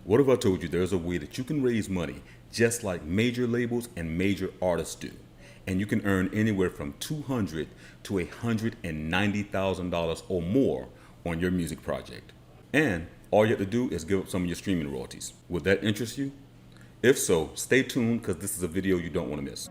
What if I told you there's a way that you can raise money just like major labels and major artists do? And you can earn anywhere from $200,000 to $190,000 or more on your music project. And all you have to do is give up some of your streaming royalties. Would that interest you? If so, stay tuned because this is a video you don't want to miss.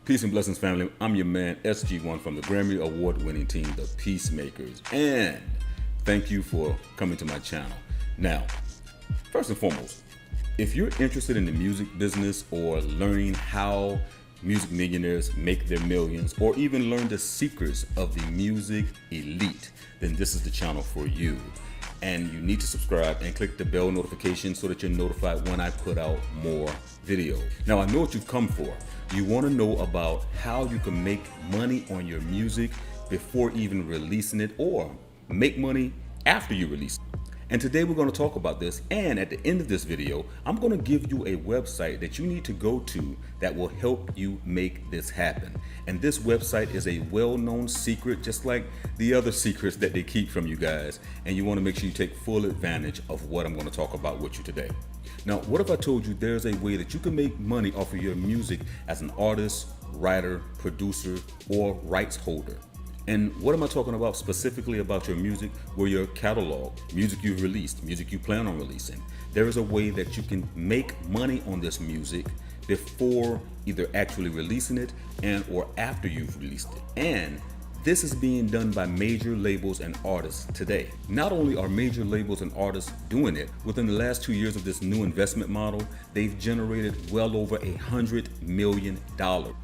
Peace and blessings, family. I'm your man, SG1 from the Grammy Award-winning team, The Peacemakers. And thank you for coming to my channel. Now, first and foremost, if you're interested in the music business or learning how music millionaires make their millions, or even learn the secrets of the music elite, then this is the channel for you. And you need to subscribe and click the bell notification so that you're notified when I put out more videos. Now, I know what you've come for. You want to know about how you can make money on your music before even releasing it, or make money after you release it. And today we're going to talk about this, and at the end of this video, I'm going to give you a website that you need to go to that will help you make this happen. And this website is a well-known secret, just like the other secrets that they keep from you guys. And you want to make sure you take full advantage of what I'm going to talk about with you today. Now, what if I told you there's a way that you can make money off of your music as an artist, writer, producer, or rights holder? And what am I talking about specifically about your music? Well, your catalog, music you've released, music you plan on releasing. There is a way that you can make money on this music before either actually releasing it and or after you've released it. And this is being done by major labels and artists today. Not only are major labels and artists doing it, within the last 2 years of this new investment model, they've generated well over $100 million.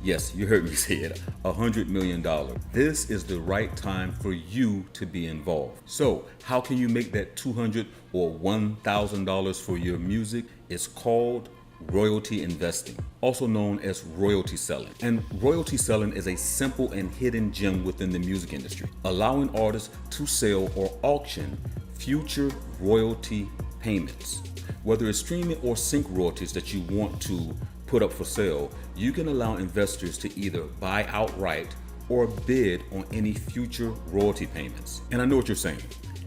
Yes, you heard me say it, $100 million. This is the right time for you to be involved. So how can you make that $200 or $1,000 for your music? It's called royalty investing, also known as royalty selling. And royalty selling is a simple and hidden gem within the music industry, allowing artists to sell or auction future royalty payments. Whether it's streaming or sync royalties that you want to put up for sale, you can allow investors to either buy outright or bid on any future royalty payments. And I know what you're saying.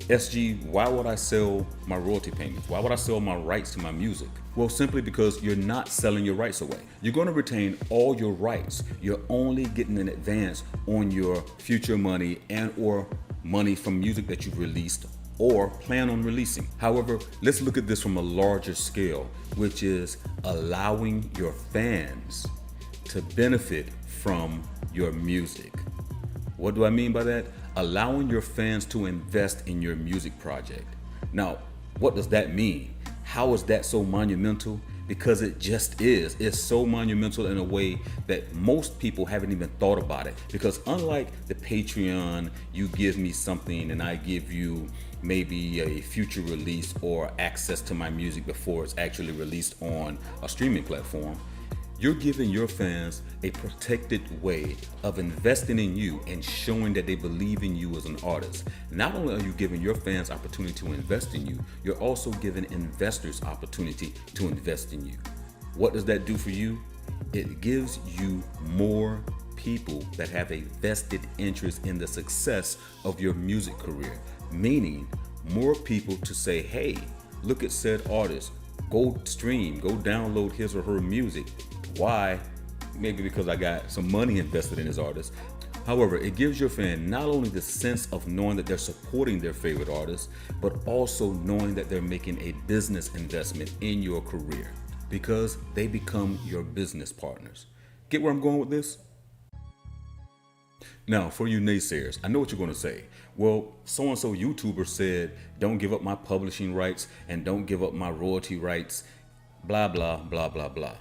SG, why would I sell my royalty payments? Why would I sell my rights to my music? Well, simply because you're not selling your rights away. You're going to retain all your rights. You're only getting an advance on your future money and or money from music that you've released or plan on releasing. However, let's look at this from a larger scale, which is allowing your fans to benefit from your music. What do I mean by that? Allowing your fans to invest in your music project. Now, what does that mean? How is that so monumental? Because it just is. It's so monumental in a way that most people haven't even thought about it. Because unlike the Patreon, you give me something and I give you maybe a future release or access to my music before it's actually released on a streaming platform. You're giving your fans a protected way of investing in you and showing that they believe in you as an artist. Not only are you giving your fans opportunity to invest in you, you're also giving investors opportunity to invest in you. What does that do for you? It gives you more people that have a vested interest in the success of your music career, meaning more people to say, hey, look at said artist, go stream, go download his or her music. Why? Maybe because I got some money invested in this artist. However, it gives your fan not only the sense of knowing that they're supporting their favorite artist, but also knowing that they're making a business investment in your career because they become your business partners. Get where I'm going with this? Now, for you naysayers, I know what you're going to say. Well, so-and-so YouTuber said, don't give up my publishing rights and don't give up my royalty rights, blah, blah, blah, blah, blah.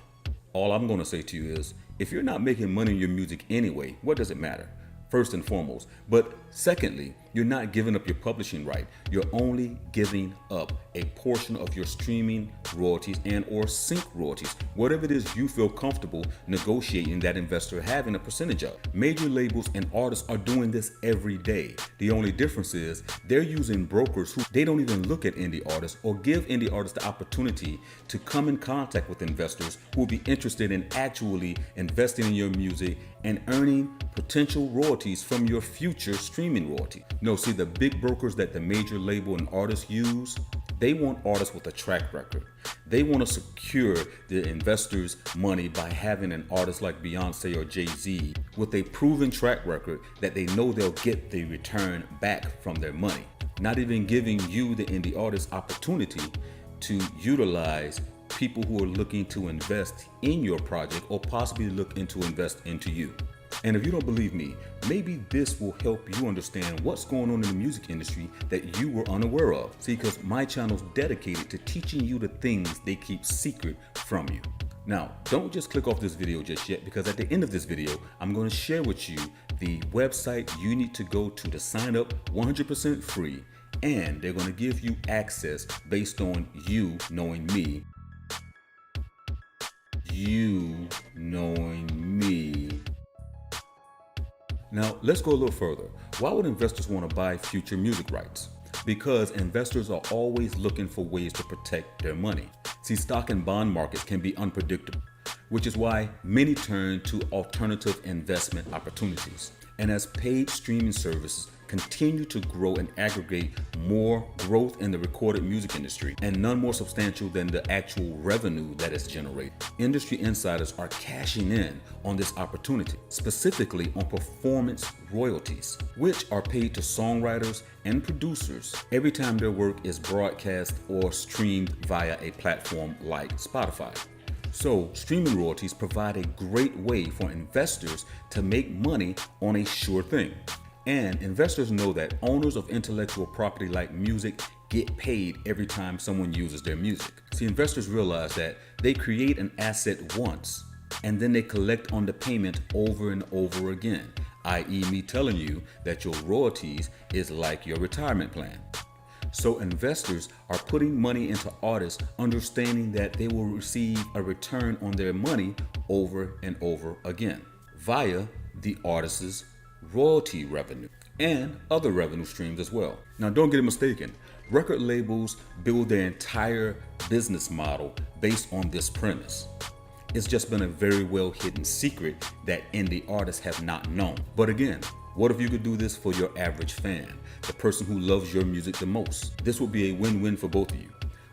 All I'm going to say to you is, if you're not making money in your music anyway, what does it matter? First and foremost. But Secondly, you're not giving up your publishing right. You're only giving up a portion of your streaming royalties and or sync royalties, whatever it is you feel comfortable negotiating that investor having a percentage of. Major labels and artists are doing this every day. The only difference is they're using brokers who they don't even look at indie artists or give indie artists the opportunity to come in contact with investors who will be interested in actually investing in your music and earning potential royalties from your future streaming royalty. No, see, the big brokers that the major label and artists use, they want artists with a track record. They want to secure the investors' money by having an artist like Beyonce or Jay-Z with a proven track record that they know they'll get the return back from their money. Not even giving you, the indie artist, opportunity to utilize people who are looking to invest in your project or possibly looking to invest into you. And if you don't believe me, maybe this will help you understand what's going on in the music industry that you were unaware of. See, because my channel's dedicated to teaching you the things they keep secret from you. Now, don't just click off this video just yet, because at the end of this video, I'm going to share with you the website you need to go to sign up 100% free. And they're going to give you access based on you knowing me. You knowing me. Now, let's go a little further. Why would investors want to buy future music rights? Because investors are always looking for ways to protect their money. See, stock and bond markets can be unpredictable, which is why many turn to alternative investment opportunities. And as paid streaming services continue to grow and aggregate more growth in the recorded music industry, and none more substantial than the actual revenue that is generated, industry insiders are cashing in on this opportunity, specifically on performance royalties, which are paid to songwriters and producers every time their work is broadcast or streamed via a platform like Spotify. So, streaming royalties provide a great way for investors to make money on a sure thing. And investors know that owners of intellectual property like music get paid every time someone uses their music. See, investors realize that they create an asset once and then they collect on the payment over and over again, i.e. me telling you that your royalties is like your retirement plan. So investors are putting money into artists, understanding that they will receive a return on their money over and over again via the artist's royalty revenue and other revenue streams as well. Now, don't get it mistaken. Record labels build their entire business model based on this premise. It's just been a very well hidden secret that indie artists have not known. But again, what if you could do this for your average fan, the person who loves your music the most? This would be a win-win for both of you,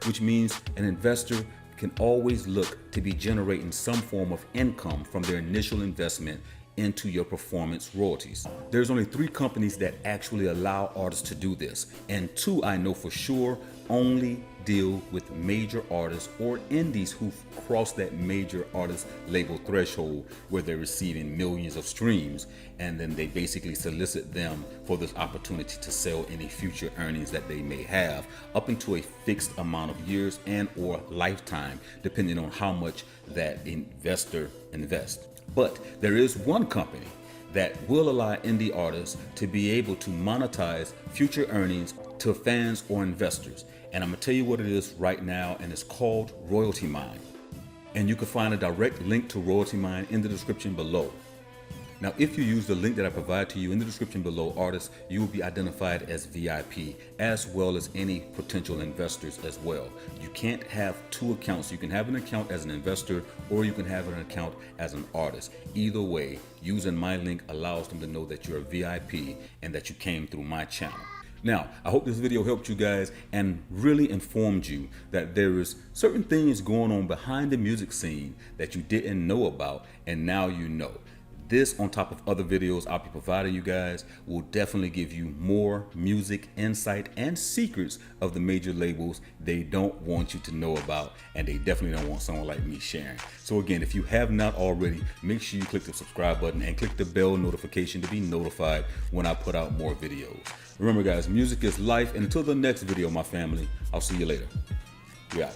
which means an investor can always look to be generating some form of income from their initial investment into your performance royalties. There's only 3 companies that actually allow artists to do this, and 2 I know for sure only deal with major artists or indies who've crossed that major artist label threshold where they're receiving millions of streams, and then they basically solicit them for this opportunity to sell any future earnings that they may have up into a fixed amount of years and or lifetime, depending on how much that investor invests. But there is one company that will allow indie artists to be able to monetize future earnings to fans or investors. And I'm gonna tell you what it is right now, and it's called Royalty Mine. And you can find a direct link to Royalty Mine in the description below. Now, if you use the link that I provide to you in the description below, artists, you will be identified as VIP, as well as any potential investors as well. You can't have 2 accounts. You can have an account as an investor, or you can have an account as an artist. Either way, using my link allows them to know that you're a VIP and that you came through my channel. Now, I hope this video helped you guys and really informed you that there is certain things going on behind the music scene that you didn't know about, and now you know. This, on top of other videos I'll be providing you guys, will definitely give you more music insight and secrets of the major labels they don't want you to know about, and they definitely don't want someone like me sharing. So again, if you have not already, make sure you click the subscribe button and click the bell notification to be notified when I put out more videos. Remember guys, music is life, and until the next video, my family, I'll see you later. We out.